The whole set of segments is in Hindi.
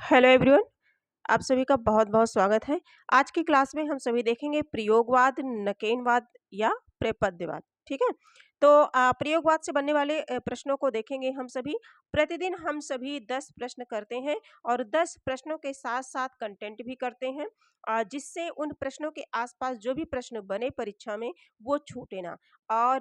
Hello everyone. आप सभी का बहुत-बहुत स्वागत है। आज की क्लास में हम सभी देखेंगे प्रयोगवाद, नकेनवाद या प्रपद्यवाद, ठीक है? तो प्रयोगवाद से बनने वाले प्रश्नों को देखेंगे हम सभी। प्रतिदिन हम सभी 10 प्रश्न करते हैं और 10 प्रश्नों के साथ-साथ कंटेंट भी करते हैं, जिससे उन प्रश्नों के आस-पास जो भी प्रश्न बने परीक्षा में वो छूटे ना। और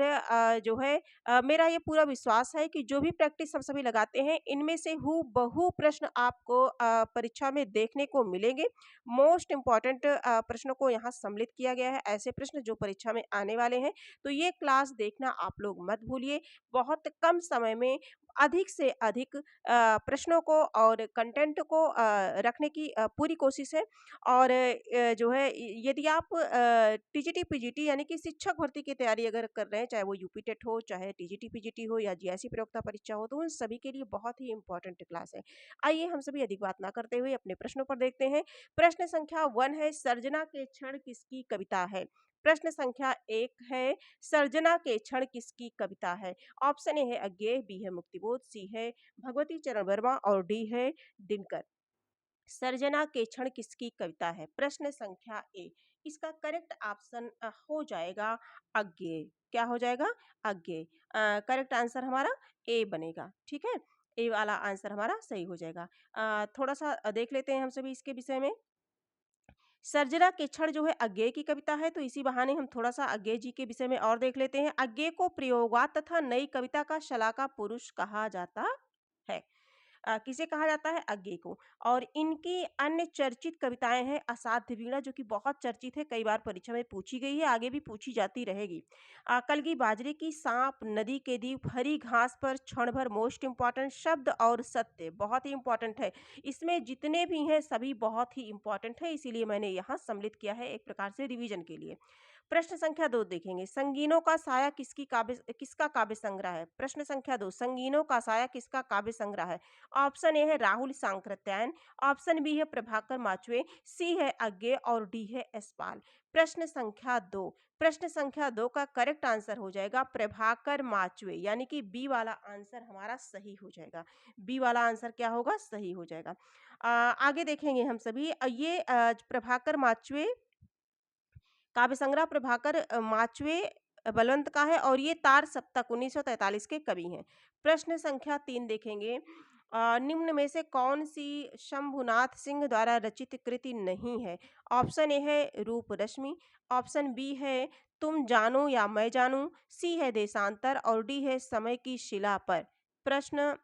जो है मेरा ये पूरा विश्वास है कि जो भी प्रैक्टिस हम सभी लगाते हैं, इनमें से हूबहू प्रश्न आपको परीक्षा में देखने को मिलेंगे। मोस्ट इम्पोर्टेंट प्रश्नों को यहाँ सम्मिलित किया गया है, ऐसे प्रश्न जो परीक्षा में आने वाले हैं। तो ये क्लास देखना आप लोग मत भूलिए। बहुत कम समय में अधिक से अधिक प्रश्नों को और कंटेंट को रखने की पूरी कोशिश है। और जो है यदि आप टीजीटी पीजीटी यानी कि शिक्षक भर्ती की तैयारी अगर कर रहे हैं, चाहे वो यूपी टेट हो, चाहे टीजीटी पीजीटी हो या जीआईसी प्रयोक्ता परीक्षा हो, तो उन सभी के लिए बहुत ही इम्पोर्टेंट क्लास है। आइए हम सभी अधिक बात ना करते हुए अपने प्रश्नों पर देखते हैं। प्रश्न संख्या 1 है, सर्जना के क्षण किसकी कविता है? प्रश्न संख्या 1 है, सर्जना के क्षण किसकी कविता है? ऑप्शन ए है अज्ञेय, बी है मुक्तिबोध, सी है भगवती चरण वर्मा और डी है दिनकर। सर्जना के क्षण किसकी कविता है? प्रश्न संख्या ए। इसका करेक्ट ऑप्शन हो जाएगा अज्ञेय। क्या हो जाएगा? अज्ञेय। करेक्ट आंसर हमारा ए बनेगा, ठीक है? ए वाला आंसर हमारा सही हो जाएगा। थोड़ा सा देख लेते हैं हम सभी इसके विषय में। सर्जना के क्षण जो है अज्ञेय की कविता है, तो इसी बहाने हम थोड़ा सा अज्ञेय जी के विषय में और देख लेते हैं। अज्ञेय को प्रयोगात तथा नई कविता का शलाका पुरुष कहा जाता है। किसे कहा जाता है? अज्ञेय को। और इनकी अन्य चर्चित कविताएं हैं असाध्य वीणा, जो कि बहुत चर्चित है, कई बार परीक्षा में पूछी गई है, आगे भी पूछी जाती रहेगी। कलगी बाजरे की, सांप, नदी के दीप, हरी घास पर, क्षण भर, मोस्ट इंपॉर्टेंट, शब्द और सत्य, बहुत ही इंपॉर्टेंट है। इसमें जितने भी हैं सभी बहुत ही इंपॉर्टेंट है, इसीलिए मैंने यहाँ सम्मिलित किया है एक प्रकार से रिवीजन के लिए। प्रश्न संख्या 2 देखेंगे, संगीनों का साया किसका काव्य संग्रह है? प्रश्न संख्या 2, संगीनों का साया किसका काव्य संग्रह है? ऑप्शन ए है राहुल सांकृत्यायन, ऑप्शन बी है प्रभाकर माचवे, सी है अज्ञेय और डी है यशपाल। प्रश्न संख्या 2, प्रश्न संख्या 2 का करेक्ट आंसर हो जाएगा प्रभाकर माचवे, यानी कि बी वाला आंसर हमारा सही हो जाएगा। बी वाला आंसर क्या होगा? सही हो जाएगा। आगे देखेंगे हम सभी। प्रभाकर माचवे, काव्य संग्रह प्रभाकर माचवे बलवंत का है और ये तार सप्तक 1943 के कवि हैं। प्रश्न संख्या 3 देखेंगे। निम्न में से कौन सी शंभुनाथ सिंह द्वारा रचित कृति नहीं है? ऑप्शन ए है रूप रश्मि, ऑप्शन बी है तुम जानो या मैं जानूं, सी है देशांतर और डी है समय की शिला पर। प्रश्न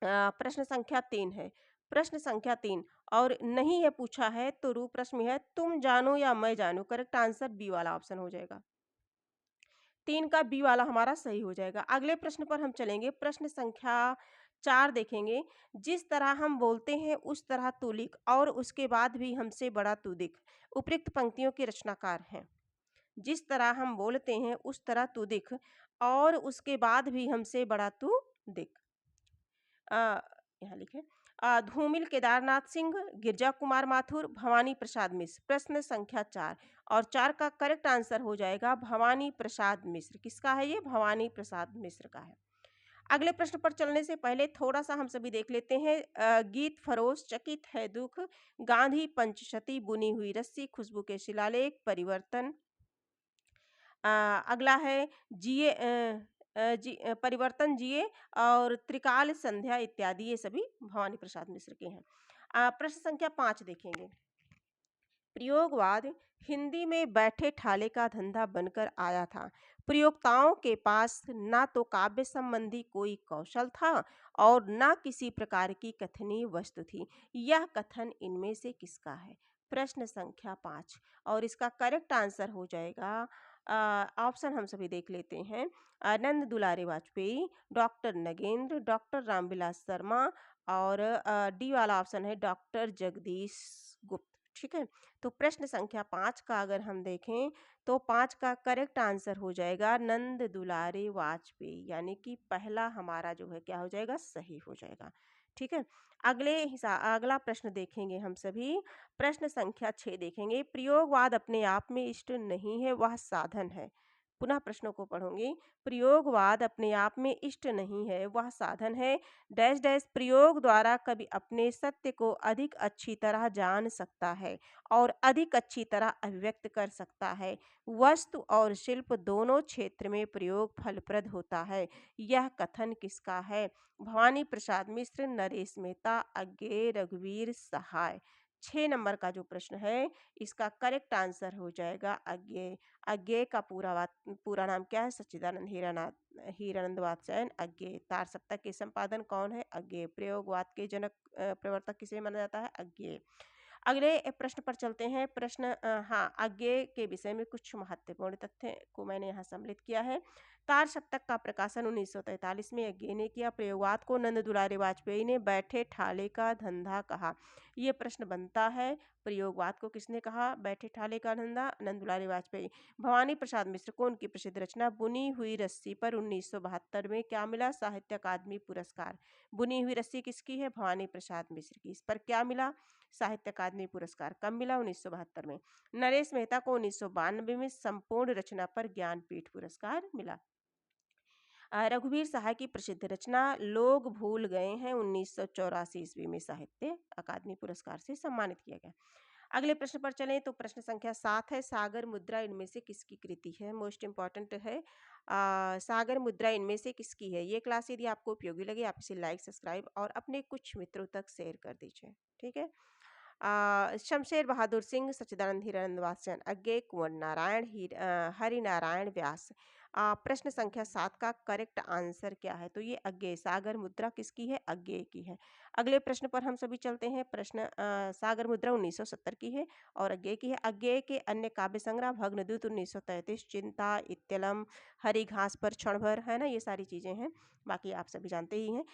प्रश्न संख्या 3 है। प्रश्न संख्या 3 और नहीं है पूछा है, तो रूप रश्मि है, तुम जानो या मैं जानूं। करेक्ट आंसर बी वाला ऑप्शन हो जाएगा। 3 का बी वाला हमारा सही हो जाएगा। अगले प्रश्न पर हम चलेंगे। प्रश्न संख्या 4 देखेंगे। जिस तरह हम बोलते हैं उस तरह तू लिख और उसके बाद भी हमसे बड़ा तू दिख। उपयुक्त पंक्तियों के रचनाकार हैं। जिस तरह हम बोलते हैं उस तरह तू दिख और उसके बाद भी हमसे बड़ा तू दिख। अ, यहाँ लिखे धूमिल केदारनाथ सिंह, गिरजा कुमार माथुर, भवानी प्रसाद मिश्र। प्रश्न संख्या 4 और 4 का करेक्ट आंसर हो जाएगा भवानी प्रसाद मिश्र। किसका है ये? भवानी प्रसाद मिश्र का है। अगले प्रश्न पर चलने से पहले थोड़ा सा हम सभी देख लेते हैं। गीत फरोश, चकित है दुख, गांधी पंचशती, बुनी हुई रस्सी, खुशबू के शिलालेख, परिवर्तन। अगला है जिए परिवर्तन जिए और त्रिकाल संध्या इत्यादि, ये सभी भवानी प्रसाद मिश्र के हैं। प्रश्न संख्या 5 देखेंगे। प्रयोगवाद हिंदी में बैठे ठाले का धंधा बनकर आया था। प्रयोक्ताओं के पास ना तो काव्य संबंधी कोई कौशल था और ना किसी प्रकार की कथनीय वस्तु थी। यह कथन इनमें से किसका है? प्रश्न संख्या 5 और इसका करेक्ट आंसर हो जाएगा। ऑप्शन हम सभी देख लेते हैं। नंद दुलारे वाजपेयी, डॉक्टर नगेंद्र, डॉक्टर रामविलास शर्मा और डी वाला ऑप्शन है डॉक्टर जगदीश गुप्त। ठीक है, तो प्रश्न संख्या 5 का अगर हम देखें तो 5 का करेक्ट आंसर हो जाएगा नंद दुलारे वाजपेयी, यानी कि पहला हमारा जो है क्या हो जाएगा? सही हो जाएगा। ठीक है, अगला प्रश्न देखेंगे हम सभी। प्रश्न संख्या 6 देखेंगे। प्रयोगवाद अपने आप में इष्ट नहीं है, वह साधन है। पुनः प्रश्नों को पढ़ूंगी। प्रयोगवाद अपने आप में इष्ट नहीं है, वह साधन है डैश डैश प्रयोग द्वारा कभी अपने सत्य को अधिक अच्छी तरह जान सकता है और अधिक अच्छी तरह अभिव्यक्त कर सकता है। वस्तु और शिल्प दोनों क्षेत्र में प्रयोग फलप्रद होता है। यह कथन किसका है? भवानी प्रसाद मिश्र, नरेश मेहता, अज्ञेय, रघुवीर सहाय। 6 नंबर का जो प्रश्न है इसका करेक्ट आंसर हो जाएगा अज्ञेय। अज्ञेय का पूरा नाम क्या है? सच्चिदानंद हीरानंद वात्स्यायन अज्ञेय। तार सप्तक के संपादन कौन है? अज्ञेय। प्रयोगवाद के जनक प्रवर्तक किसे माना जाता है? अज्ञेय। अगले प्रश्न पर चलते हैं। प्रश्न हाँ, अज्ञेय के विषय में कुछ महत्वपूर्ण तथ्य को मैंने यहाँ सम्मिलित किया है। तार सप्तक का प्रकाशन 1943 में अज्ञेय ने किया। प्रयोगवाद को नंद दुलारे वाजपेयी ने बैठे ठाले का धंधा कहा। ये प्रश्न बनता है, प्रयोगवाद को किसने कहा? बैठे ठाले का धंधा, नंद दुलारे वाजपेयी। भवानी प्रसाद मिश्र को उनकी प्रसिद्ध रचना बुनी हुई रस्सी पर 1972 में क्या मिला? साहित्य अकादमी पुरस्कार। बुनी हुई रस्सी किसकी है? भवानी प्रसाद मिश्र की। इस पर क्या मिला? साहित्य अकादमी पुरस्कार। कब मिला? 1972 में। नरेश मेहता को 1992 में संपूर्ण रचना पर ज्ञानपीठ पुरस्कार मिला। रघुवीर सहाय की प्रसिद्ध रचना लोग भूल गए हैं 1984 ईस्वी में साहित्य अकादमी पुरस्कार से सम्मानित किया गया। अगले प्रश्न पर चलें तो प्रश्न संख्या 7 है, सागर मुद्रा इनमें से किसकी कृति है? मोस्ट इंपॉर्टेंट है। सागर मुद्रा इनमें से किसकी है? ये क्लास यदि आपको उपयोगी लगे आप इसे लाइक, सब्सक्राइब और अपने कुछ मित्रों तक शेयर कर दीजिए। ठीक है। शमशेर बहादुर सिंह, सच्चिदानंद हीरानंद वात्स्यायन अज्ञेय, कुंवर नारायण हरि नारायण व्यास। प्रश्न संख्या 7 का करेक्ट आंसर क्या है? तो ये अज्ञेय। सागर मुद्रा किसकी है? अज्ञेय की है। अगले प्रश्न पर हम सभी चलते हैं। प्रश्न सागर मुद्रा 1970 की है और अज्ञेय की है। अज्ञेय के अन्य काव्य संग्रह भग्नदूत 1933, चिंता, इत्यलम, हरी घास पर क्षण भर, है ना, ये सारी चीजें हैं, बाकी आप सभी जानते ही हैं।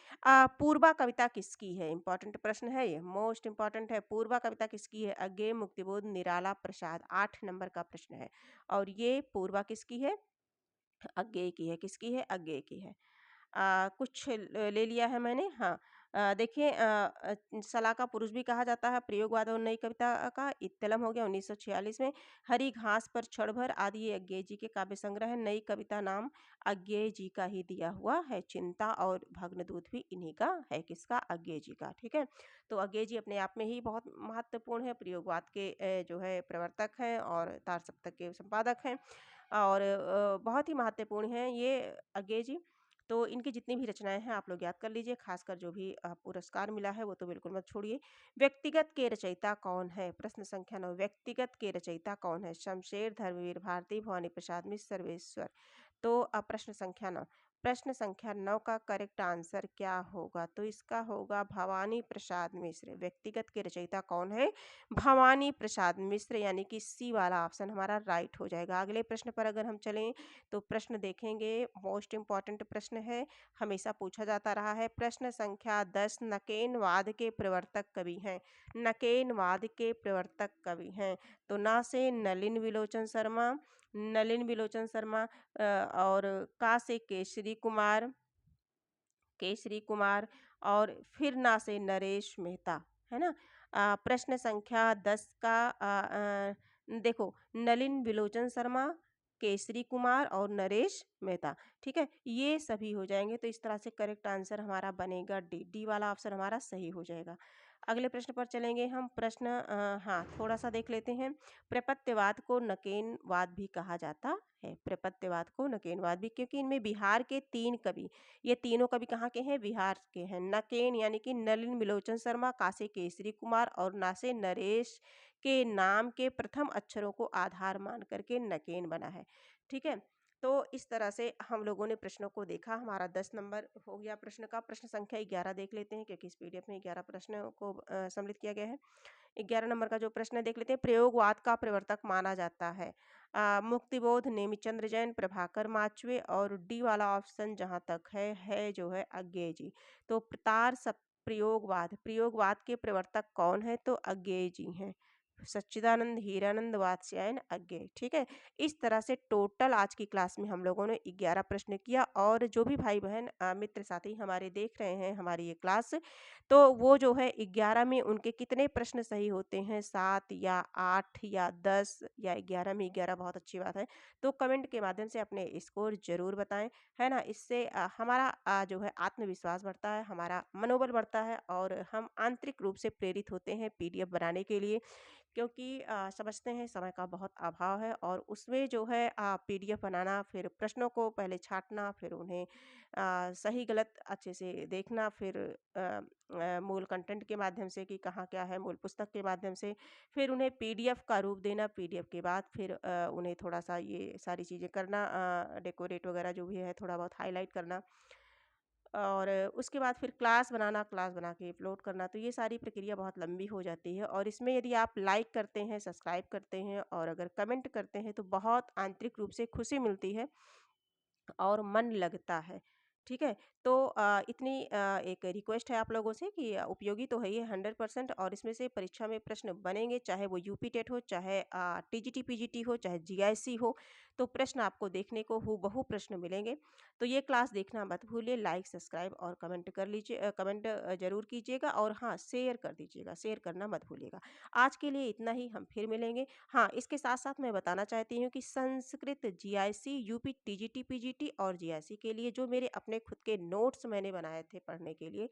पूर्वा कविता किसकी है? इंपॉर्टेंट प्रश्न है ये, मोस्ट इंपॉर्टेंट है। पूर्वा कविता किसकी है? अज्ञेय, मुक्तिबोध, निराला प्रसाद। 8 नंबर का प्रश्न है और ये पूर्वा किसकी है? अज्ञेय की है। किसकी है? अज्ञेय की है। कुछ ले लिया है मैंने। हाँ, देखिए, सलाह का पुरुष भी कहा जाता है प्रयोगवाद और नई कविता का। इत्तलम हो गया 1946 में। हरी घास पर क्षण भर आदि ये अज्ञेय जी के काव्य संग्रह है। नई कविता नाम अज्ञेय जी का ही दिया हुआ है। चिंता और भग्नदूत भी इन्हीं का है। किसका? अज्ञेय जी का। ठीक है, तो अज्ञेय जी अपने आप में ही बहुत महत्वपूर्ण है। प्रयोगवाद के जो है प्रवर्तक हैं और तार सप्तक के संपादक हैं और बहुत ही महत्वपूर्ण हैं ये अज्ञेय जी। तो इनकी जितनी भी रचनाएं हैं आप लोग याद कर लीजिए, खासकर जो भी पुरस्कार मिला है वो तो बिल्कुल मत छोड़िए। व्यक्तिगत के रचयिता कौन है? प्रश्न संख्या 9, व्यक्तिगत के रचयिता कौन है? शमशेर, धर्मवीर भारती, भवानी प्रसाद मिश्र, सर्वेश्वर। तो प्रश्न संख्या 9, प्रश्न संख्या 9 का करेक्ट आंसर क्या होगा? तो इसका होगा भवानी प्रसाद मिश्र। व्यक्तिगत के रचयिता कौन है? भवानी प्रसाद मिश्र, यानी कि सी वाला ऑप्शन हमारा राइट हो जाएगा। अगले प्रश्न पर अगर हम चलें तो प्रश्न देखेंगे, मोस्ट इंपॉर्टेंट प्रश्न है, हमेशा पूछा जाता रहा है। प्रश्न संख्या 10, नकेनवाद के प्रवर्तक कवि हैं। नकेनवाद के प्रवर्तक कवि हैं तो ना से नलिन विलोचन शर्मा, नलिन विलोचन शर्मा, और का से केसरी कुमार और फिर ना से नरेश मेहता, है ना। प्रश्न संख्या 10 का देखो, नलिन विलोचन शर्मा, केसरी कुमार और नरेश मेहता। ठीक है, ये सभी हो जाएंगे तो इस तरह से करेक्ट आंसर हमारा बनेगा डी। डी वाला ऑप्शन हमारा सही हो जाएगा। अगले प्रश्न पर चलेंगे हम। प्रश्न हाँ, थोड़ा सा देख लेते हैं। प्रपत्यवाद को नकेनवाद भी कहा जाता है। प्रपत्यवाद को नकेनवाद भी, क्योंकि इनमें बिहार के 3 कवि, ये तीनों कवि कहाँ के हैं? बिहार के हैं। नकेन यानी कि नलिन विलोचन शर्मा, कासे केसरी कुमार और नासे नरेश के नाम के प्रथम अक्षरों को आधार मान करके नकेन बना है। ठीक है, तो इस तरह से हम लोगों ने प्रश्नों को देखा। हमारा 10 नंबर हो गया प्रश्न का। प्रश्न संख्या 11 देख लेते हैं, क्योंकि इस पीडीएफ में 11 प्रश्नों को सम्मिलित किया गया है। 11 नंबर का जो प्रश्न है देख लेते हैं। प्रयोगवाद का प्रवर्तक माना जाता है मुक्तिबोध, नेमिचंद्र जैन, प्रभाकर माचवे और डी वाला ऑप्शन जहां तक है जो है अज्ञेय जी। तो प्रयोगवाद के प्रवर्तक कौन है? तो अज्ञेय जी हैं। सच्चिदानंद, हीरानंद, वात्स्यायन, अज्ञेय। ठीक है? इस तरह से टोटल आज की क्लास में हम लोगों ने 11 प्रश्न किया और जो भी भाई-बहन मित्र साथी हमारे देख रहे हैं हमारी ये क्लास, तो वो जो है 11 में उनके कितने प्रश्न सही होते हैं, 7 या 8 या 10 या 11 में 11 बहुत अच्छी बात है। तो कमेंट के माध्यम से अपने स्कोर ज़रूर बताएँ, है ना? इससे हमारा जो है आत्मविश्वास बढ़ता है, हमारा मनोबल बढ़ता है और हम आंतरिक रूप से प्रेरित होते हैं पीडीएफ बनाने के लिए, क्योंकि समझते हैं समय का बहुत अभाव है और उसमें जो है पीडीएफ बनाना, फिर प्रश्नों को पहले छाँटना, फिर उन्हें सही गलत अच्छे से देखना, फिर मूल कंटेंट के माध्यम से कि कहाँ क्या है, मूल पुस्तक के माध्यम से, फिर उन्हें पीडीएफ का रूप देना, पीडीएफ के बाद फिर उन्हें थोड़ा-सा ये सारी चीज़ें करना, डेकोरेट वगैरह जो भी है थोड़ा बहुत हाइलाइट करना और उसके बाद फिर क्लास बनाना, क्लास बना के अपलोड करना। तो ये सारी प्रक्रिया बहुत लंबी हो जाती है और इसमें यदि आप लाइक करते हैं, सब्सक्राइब करते हैं और अगर कमेंट करते हैं तो बहुत आंतरिक रूप से खुशी मिलती है और मन लगता है। ठीक है? तो इतनी एक रिक्वेस्ट है आप लोगों से कि उपयोगी तो है ये 100% और इसमें से परीक्षा में प्रश्न बनेंगे, चाहे वो यूपी टेट हो, चाहे टीजीटी, पीजीटी हो, चाहे जीआईसी हो, तो प्रश्न आपको देखने को हूबहू प्रश्न मिलेंगे। तो ये क्लास देखना मत भूलिए, लाइक, सब्सक्राइब और कमेंट कर लीजिए, कमेंट ज़रूर कीजिएगा और हाँ, शेयर कर दीजिएगा, शेयर करना मत भूलिएगा। आज के लिए इतना ही, हम फिर मिलेंगे। हाँ, इसके साथ-साथ मैं बताना चाहती हूँ कि Sanskrit GIC, UP, TGT, PGT और जीआईसी के लिए जो मेरे अपने खुद के नोट्स मैंने बनाए थे पढ़ने के लिए,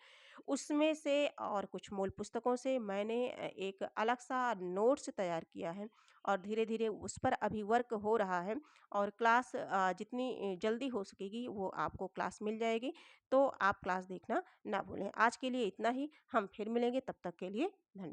उसमें से और कुछ मूल पुस्तकों से मैंने एक अलग-सा नोट्स तैयार किया है और धीरे-धीरे उस पर अभी वर्क हो रहा है और क्लास जितनी जल्दी हो सकेगी वो आपको क्लास मिल जाएगी, तो आप क्लास देखना ना भूलें। आज के लिए इतना ही, हम फिर मिलेंगे, तब तक के लिए धन्य